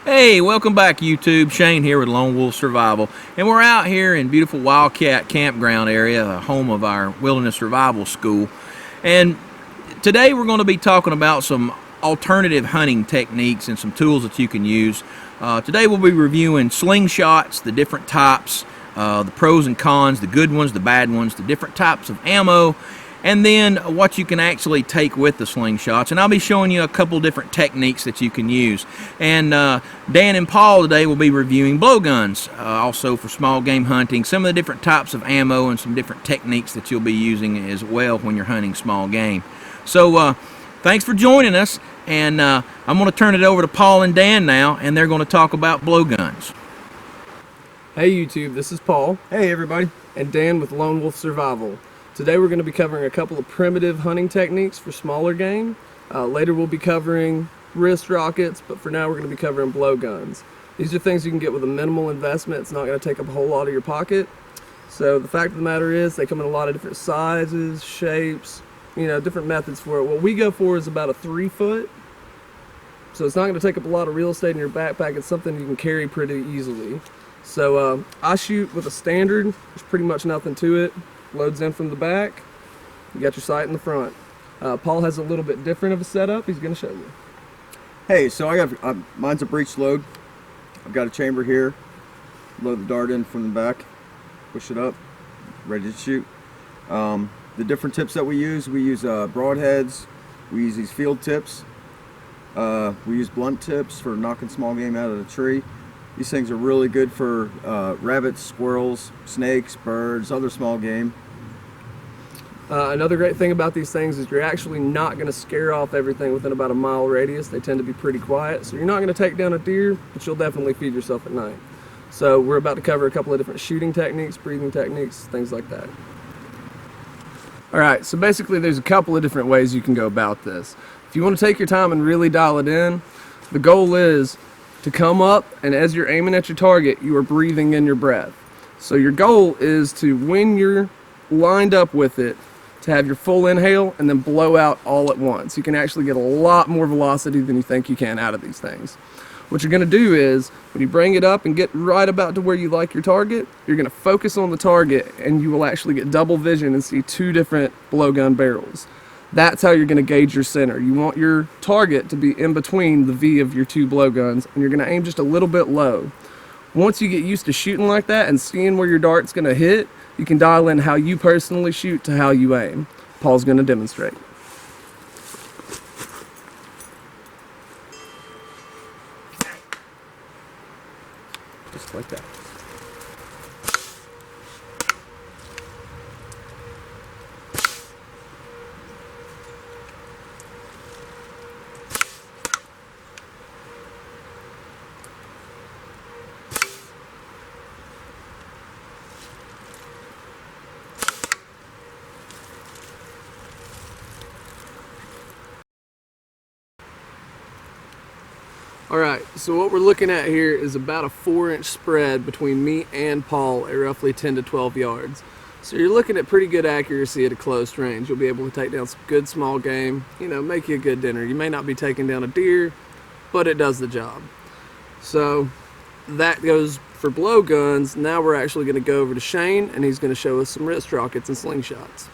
Hey, welcome back YouTube. Shane here with Lone Wolf Survival, and we're out here in beautiful Wildcat Campground area, home of our Wilderness Survival School. And today we're going to be talking about some alternative hunting techniques and some tools that you can use. Today we'll be reviewing slingshots, the different types, the pros and cons, the good ones, the bad ones, the different types of ammo, and then what you can actually take with the slingshots. And I'll be showing you a couple different techniques that you can use. And Dan and Paul today will be reviewing blowguns, also for small game hunting, some of the different types of ammo and some different techniques that you'll be using as well when you're hunting small game. So thanks for joining us, and I'm going to turn it over to Paul and Dan now, and they're going to talk about blowguns. Hey YouTube, this is Paul. Hey everybody. And Dan with Lone Wolf Survival. Today we're going to be covering a couple of primitive hunting techniques for smaller game. Later we'll be covering wrist rockets, but for now we're going to be covering blowguns. These are things you can get with a minimal investment. It's not going to take up a whole lot of your pocket. So the fact of the matter is they come in a lot of different sizes, shapes, different methods for it. What we go for is about a 3 foot. So it's not going to take up a lot of real estate in your backpack. It's something you can carry pretty easily. So I shoot with a standard. There's pretty much nothing to it. Loads in from the back. You got your sight in the front. Paul has a little bit different of a setup. He's going to show you. Hey, so I got mine's a breech load. I've got a chamber here. Load the dart in from the back. Push it up. Ready to shoot. The different tips that we use broadheads. We use these field tips. We use blunt tips for knocking small game out of the tree. These things are really good for rabbits, squirrels, snakes, birds, other small game. Another great thing about these things is you're actually not going to scare off everything within about a mile radius. They tend to be pretty quiet, so you're not going to take down a deer, but you'll definitely feed yourself at night. So we're about to cover a couple of different shooting techniques, breathing techniques, things like that. Alright, so basically there's a couple of different ways you can go about this. If you want to take your time and really dial it in, the goal is to come up, and as you're aiming at your target, you are breathing in your breath. So your goal is to, when you're lined up with it, to have your full inhale and then blow out all at once. You can actually get a lot more velocity than you think you can out of these things. What you're going to do is, when you bring it up and get right about to where you like your target, you're going to focus on the target, and you will actually get double vision and see two different blowgun barrels. That's how you're going to gauge your center. You want your target to be in between the V of your two blowguns, and you're going to aim just a little bit low. Once you get used to shooting like that and seeing where your dart's going to hit, you can dial in how you personally shoot to how you aim. Paul's going to demonstrate. Just like that. Alright, so what we're looking at here is about a 4-inch spread between me and Paul at roughly 10 to 12 yards. So you're looking at pretty good accuracy at a close range. You'll be able to take down some good small game, make you a good dinner. You may not be taking down a deer, but it does the job. So that goes for blowguns. Now we're actually going to go over to Shane, and he's going to show us some wrist rockets and slingshots.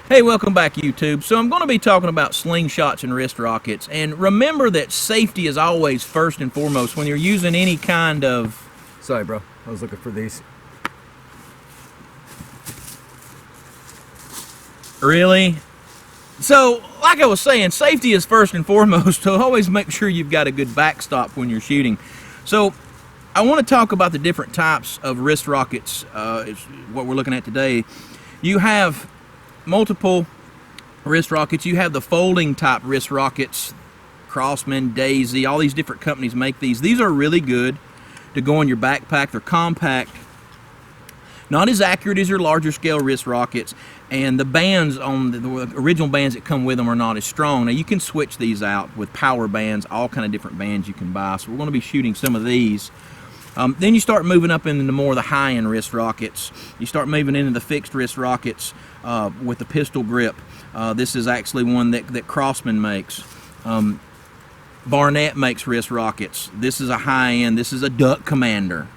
Hey, welcome back YouTube. So I'm going to be talking about slingshots and wrist rockets, and remember that safety is always first and foremost when you're using any kind of... Sorry bro, I was looking for these. Really? So, like I was saying, safety is first and foremost, so always make sure you've got a good backstop when you're shooting. So, I want to talk about the different types of wrist rockets, is what we're looking at today. You have multiple wrist rockets. You have the folding type wrist rockets, Crossman, Daisy, all these different companies make these. These are really good to go in your backpack. They're compact, not as accurate as your larger scale wrist rockets, and the bands on the original bands that come with them are not as strong. Now you can switch these out with power bands, all kind of different bands you can buy. So we're going to be shooting some of these. Then you start moving up into more of the high-end wrist rockets. You start moving into the fixed wrist rockets with the pistol grip. This is actually one that Crossman makes. Barnett makes wrist rockets. This is a high-end. This is a Duck Commander.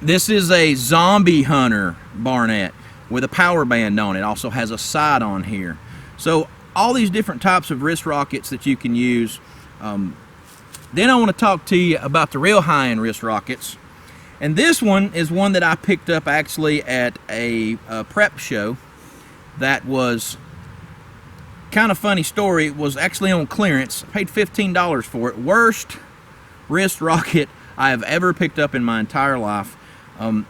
This is a Zombie Hunter Barnett with a power band on it. Also has a sight on here. So all these different types of wrist rockets that you can use. Then I want to talk to you about the real high-end wrist rockets. And this one is one that I picked up actually at a prep show. That was kind of funny story. It was actually on clearance. I paid $15 for it. Worst wrist rocket I have ever picked up in my entire life.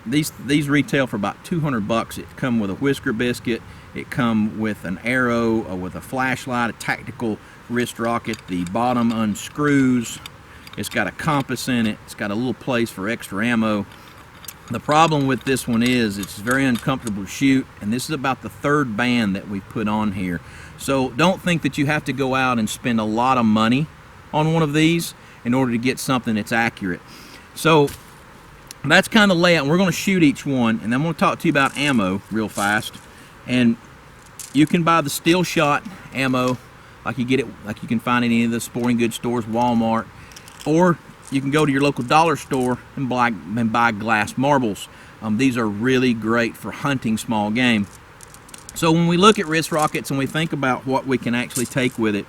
These retail for about 200 bucks. It come with a whisker biscuit. It come with an arrow, with a flashlight, a tactical wrist rocket. The bottom unscrews. It's got a compass in it. It's got a little place for extra ammo. The problem with this one is it's very uncomfortable to shoot, and this is about the third band that we've put on here. So don't think that you have to go out and spend a lot of money on one of these in order to get something that's accurate. So that's kind of layout. We're going to shoot each one, and then I'm going to talk to you about ammo real fast. And you can buy the Slingshot ammo like you can find in any of the sporting goods stores, Walmart, or you can go to your local dollar store and buy glass marbles. These are really great for hunting small game. So when we look at wrist rockets and we think about what we can actually take with it,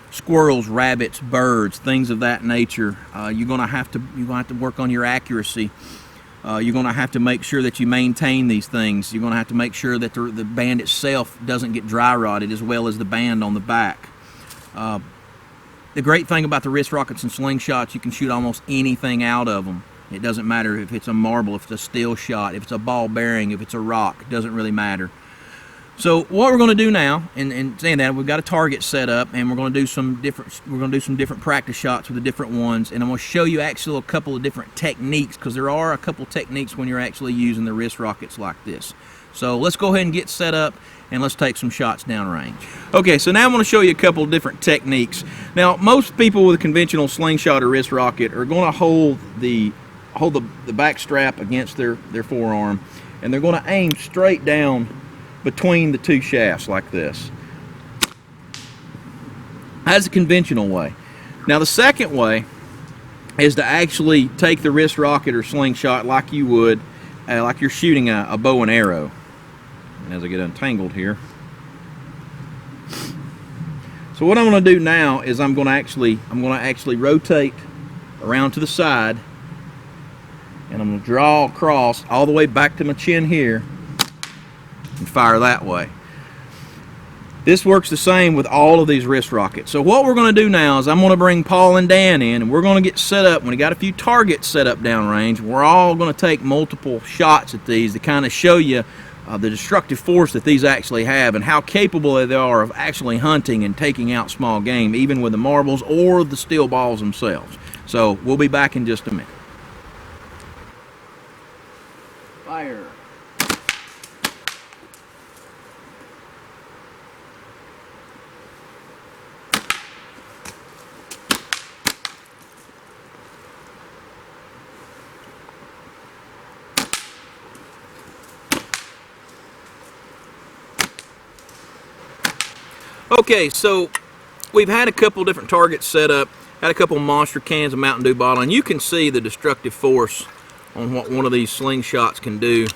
squirrels, rabbits, birds, things of that nature, you're going to have to work on your accuracy. You're going to have to make sure that you maintain these things. You're going to have to make sure that the band itself doesn't get dry rotted, as well as the band on the back. The great thing about the wrist rockets and slingshots, you can shoot almost anything out of them. It doesn't matter if it's a marble, if it's a steel shot, if it's a ball bearing, if it's a rock. It doesn't really matter. So what we're going to do now, and saying that, we've got a target set up, and we're going to do some different practice shots with the different ones, and I'm going to show you actually a couple of different techniques, because there are a couple of techniques when you're actually using the wrist rockets like this. So let's go ahead and get set up, and let's take some shots downrange. Okay, so now I'm going to show you a couple of different techniques. Now, most people with a conventional slingshot or wrist rocket are going to hold the back strap against their forearm, and they're going to aim straight down between the two shafts like this. That's a conventional way. Now the second way is to actually take the wrist rocket or slingshot like you would, like you're shooting a bow and arrow. And as I get untangled here. So what I'm going to do now is I'm going to actually rotate around to the side, and I'm going to draw across all the way back to my chin here and fire that way. This works the same with all of these wrist rockets. So what we're going to do now is I'm going to bring Paul and Dan in, and we're going to get set up. When we got a few targets set up downrange, we're all going to take multiple shots at these to kind of show you the destructive force that these actually have and how capable they are of actually hunting and taking out small game, even with the marbles or the steel balls themselves. So we'll be back in just a minute. Fire. Okay, so we've had a couple different targets set up, had a couple monster cans of Mountain Dew bottle, and you can see the destructive force on what one of these slingshots can do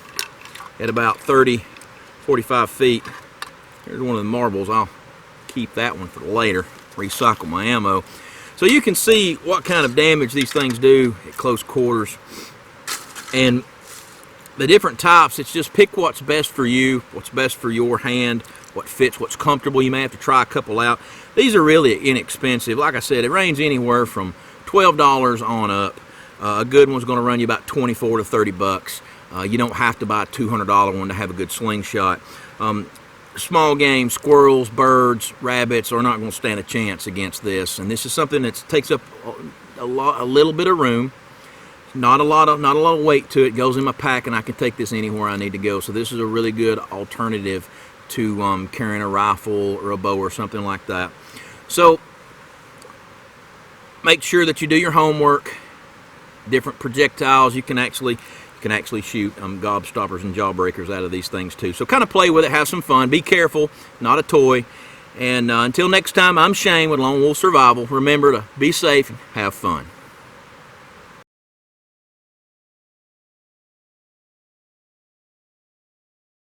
at about 30, 45 feet. Here's one of the marbles. I'll keep that one for later, recycle my ammo. So you can see what kind of damage these things do at close quarters. And the different types, it's just pick what's best for you, what's best for your hand, what fits, what's comfortable. You may have to try a couple out. These are really inexpensive. Like I said, it ranges anywhere from $12 on up. A good one's going to run you about 24 to 30 bucks. You don't have to buy a $200 one to have a good slingshot. Small game, squirrels, birds, rabbits are not going to stand a chance against this. And this is something that takes up a little bit of room. Not a lot of weight to it. Goes in my pack, and I can take this anywhere I need to go. So this is a really good alternative to carrying a rifle or a bow or something like that. So make sure that you do your homework. Different projectiles. You can actually shoot gobstoppers and jawbreakers out of these things too. So kind of play with it, have some fun, be careful, not a toy, And until next time, I'm Shane with Lone Wolf Survival. Remember to be safe and have fun.